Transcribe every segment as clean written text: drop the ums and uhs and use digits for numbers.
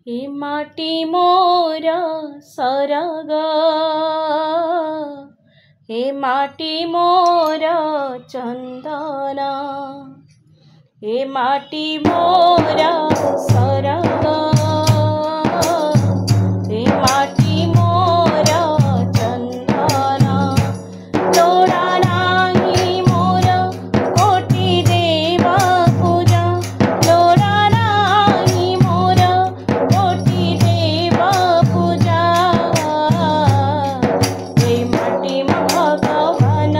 ए माटी मोर सरग, ए माटी मोर चंदन, ए माटी मोर सरग, ए माटी मोर चंदन। लोड़ा नाही मोर कोटि देवा पूजा, लोड़ा नाही मोर कोटि देवा पूजा। ए माटी भगवान,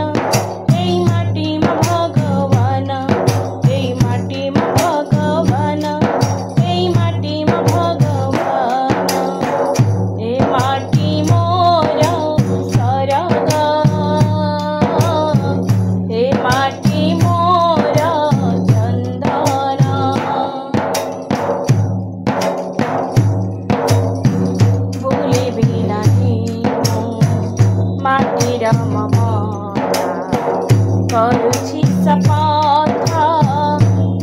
ए माटी भगवान, ए माटी भगवान, ए माटी भगवान। ए माटी मोर सरग, ए माटी मोर चंदन। भूलिबि नाही माटीर ममता, करुछि शपथ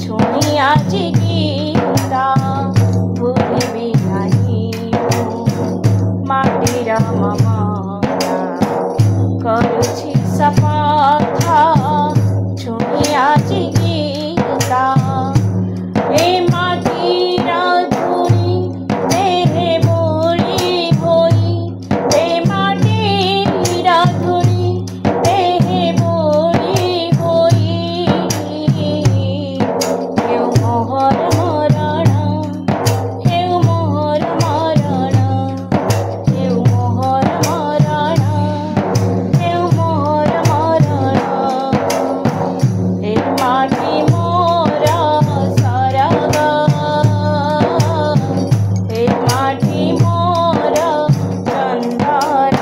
छुई आजि गीता। भूलिबि नाही माटीर ममता, करुछि शपथ छुई आजि गीता। ए माटीर धूଳି देहे बोली होई, ए माटीर धूଳି देहे बोली होई। हेउ मोहर मरण, हेउ मोहर मरण, हेउ मोहर मरण, हेउ मोहर मरण। ए माटी मोर सरग, ए माटी मोर चंदन।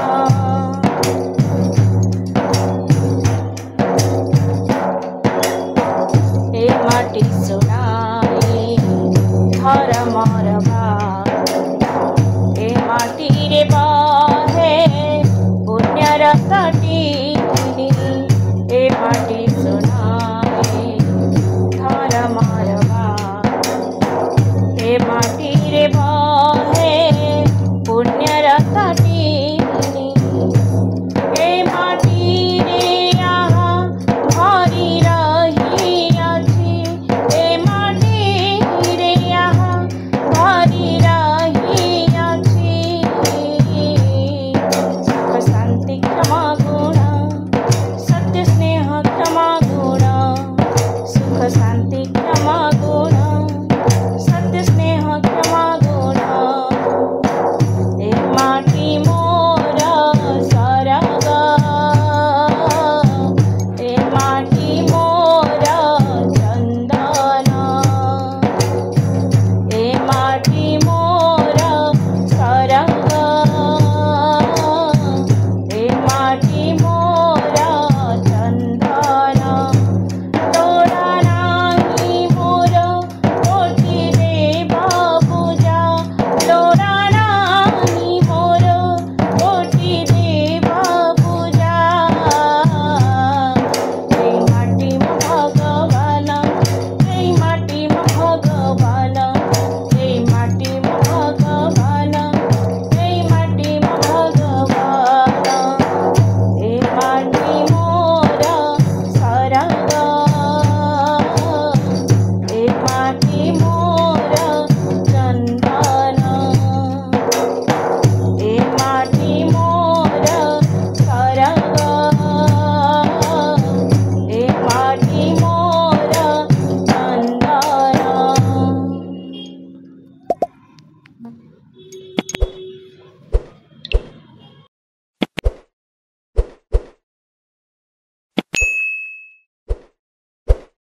ए माटी सुनाई धर्मर भार, ए माटी रे बहे पुण्यर तटीनी। ए माटी सुनाई धर्मर भार, ए माटी रे बहे